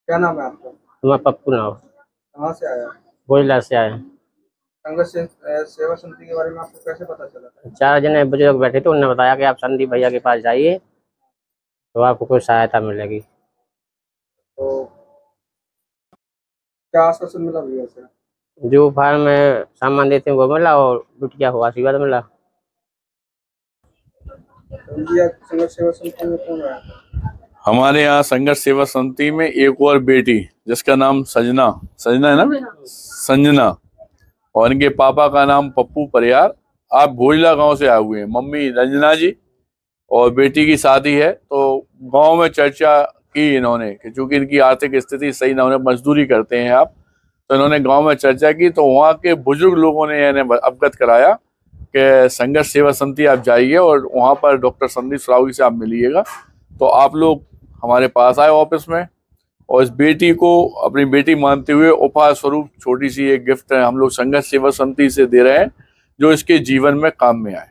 क्या नाम है आपका? मैं पप्पू नाव। कहाँ से आया? भोजला से आए। संघर्ष सेवा समिति के बारे में आपको कैसे पता चला? 4 जने बुजुर्ग बैठे थे, उन्होंने बताया कि आप संदीप भैया के पास जाइए तो आपको कुछ सहायता मिलेगी। तो क्या आश्वासन मिला भैया से? जो फार्म में सामान देते हैं वो मिला और बिटिया को आशीर्वाद मिला। तो भैया संघर्ष सेवा समिति में कौन आया था? हमारे यहाँ संघर्ष सेवा समिति में एक और बेटी जिसका नाम सजना सजना है ना, संजना, और इनके पापा का नाम पप्पू परियार। आप भोजला गांव से आए हुए हैं। मम्मी रंजना जी और बेटी की शादी है, तो गांव में चर्चा की इन्होंने कि चूंकि इनकी आर्थिक स्थिति सही ना होने, मजदूरी करते हैं आप, तो इन्होंने गांव में चर्चा की, तो वहाँ के बुजुर्ग लोगों ने इन्हें अवगत कराया कि संघर्ष सेवा समिति आप जाइए और वहाँ पर डॉक्टर संदीप सरावगी से आप मिलिएगा। तो आप लोग हमारे पास आए ऑफिस में, और इस बेटी को अपनी बेटी मानते हुए उपहार स्वरूप छोटी सी एक गिफ्ट है हम लोग संघर्ष सेवा समिति से दे रहे हैं, जो इसके जीवन में काम में आए।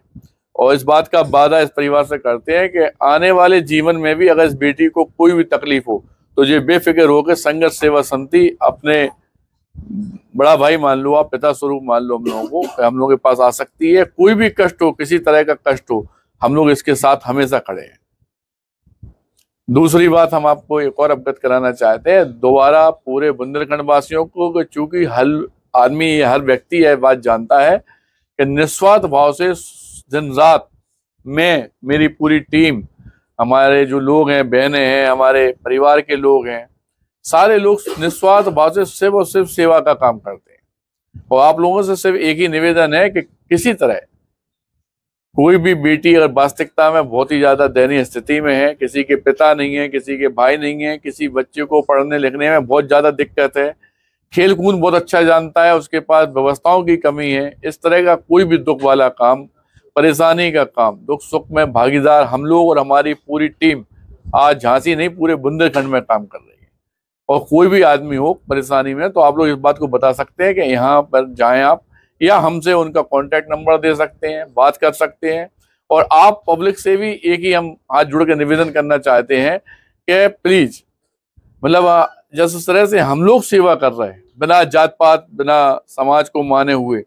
और इस बात का वादा इस परिवार से करते हैं कि आने वाले जीवन में भी अगर इस बेटी को कोई भी तकलीफ हो तो ये बेफिक्र होकर संघर्ष सेवा समिति अपने बड़ा भाई मान लो, आप पिता स्वरूप मान लो हम लोगों को, हम लोगों के पास आ सकती है। कोई भी कष्ट हो, किसी तरह का कष्ट हो, हम लोग इसके साथ हमेशा खड़े हैं। दूसरी बात हम आपको एक और अवगत कराना चाहते हैं दोबारा पूरे बुंदेलखंड वासियों को, चूंकि हर आदमी, हर व्यक्ति यह बात जानता है कि निस्वार्थ भाव से दिन रात में मेरी पूरी टीम, हमारे जो लोग हैं, बहनें हैं, हमारे परिवार के लोग हैं, सारे लोग निस्वार्थ भाव से सिर्फ और सिर्फ सेवा का काम करते हैं। और आप लोगों से सिर्फ एक ही निवेदन है कि किसी तरह कोई भी बेटी अगर वास्तविकता में बहुत ही ज्यादा दयनीय स्थिति में है, किसी के पिता नहीं है, किसी के भाई नहीं है, किसी बच्चे को पढ़ने लिखने में बहुत ज्यादा दिक्कत है, खेल कूद बहुत अच्छा जानता है, उसके पास व्यवस्थाओं की कमी है, इस तरह का कोई भी दुख वाला काम, परेशानी का काम, दुख सुख में भागीदार हम लोग और हमारी पूरी टीम आज झांसी नहीं पूरे बुंदेलखंड में काम कर रही है। और कोई भी आदमी हो परेशानी में तो आप लोग इस बात को बता सकते हैं कि यहाँ पर जाएं आप, या हमसे उनका कॉन्टैक्ट नंबर दे सकते हैं, बात कर सकते हैं। और आप पब्लिक से भी एक ही हम हाथ जोड़ के निवेदन करना चाहते हैं कि प्लीज, मतलब जिस तरह से हम लोग सेवा कर रहे हैं बिना जात पात, बिना समाज को माने हुए,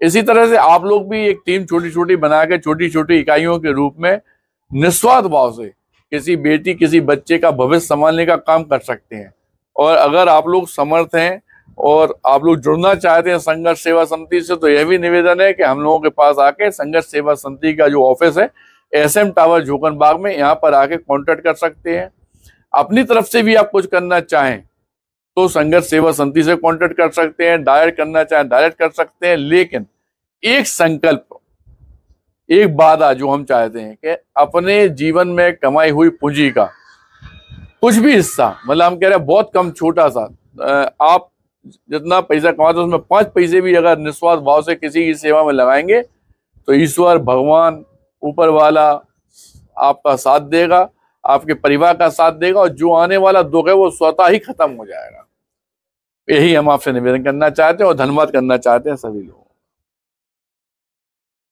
इसी तरह से आप लोग भी एक टीम छोटी छोटी बना के छोटी छोटी इकाइयों के रूप में निस्वार्थ भाव से किसी बेटी, किसी बच्चे का भविष्य संभालने का काम कर सकते हैं। और अगर आप लोग समर्थ हैं और आप लोग जुड़ना चाहते हैं संघर्ष सेवा समिति से, तो यह भी निवेदन है कि हम लोगों के पास आके संघर्ष सेवा समिति का जो ऑफिस है SM टावर झोकनबाग में, यहाँ पर आके कांटेक्ट कर सकते हैं। अपनी तरफ से भी आप कुछ करना चाहें तो संघर्ष सेवा समिति से कांटेक्ट कर सकते हैं, डायरेक्ट करना चाहें डायरेक्ट कर सकते हैं। लेकिन एक संकल्प, एक वादा जो हम चाहते हैं कि अपने जीवन में कमाई हुई पूंजी का कुछ भी हिस्सा, मतलब हम कह रहे हैं बहुत कम, छोटा सा, आप जितना पैसा कमाते हो उसमें 5 पैसे भी अगर निस्वार्थ भाव से किसी की सेवा में लगाएंगे तो ईश्वर, भगवान, ऊपर वाला आपका साथ देगा, आपके परिवार का साथ देगा, और जो आने वाला दुख है वो स्वतः ही खत्म हो जाएगा। यही हम आपसे निवेदन करना चाहते हैं और धन्यवाद करना चाहते हैं सभी लोग।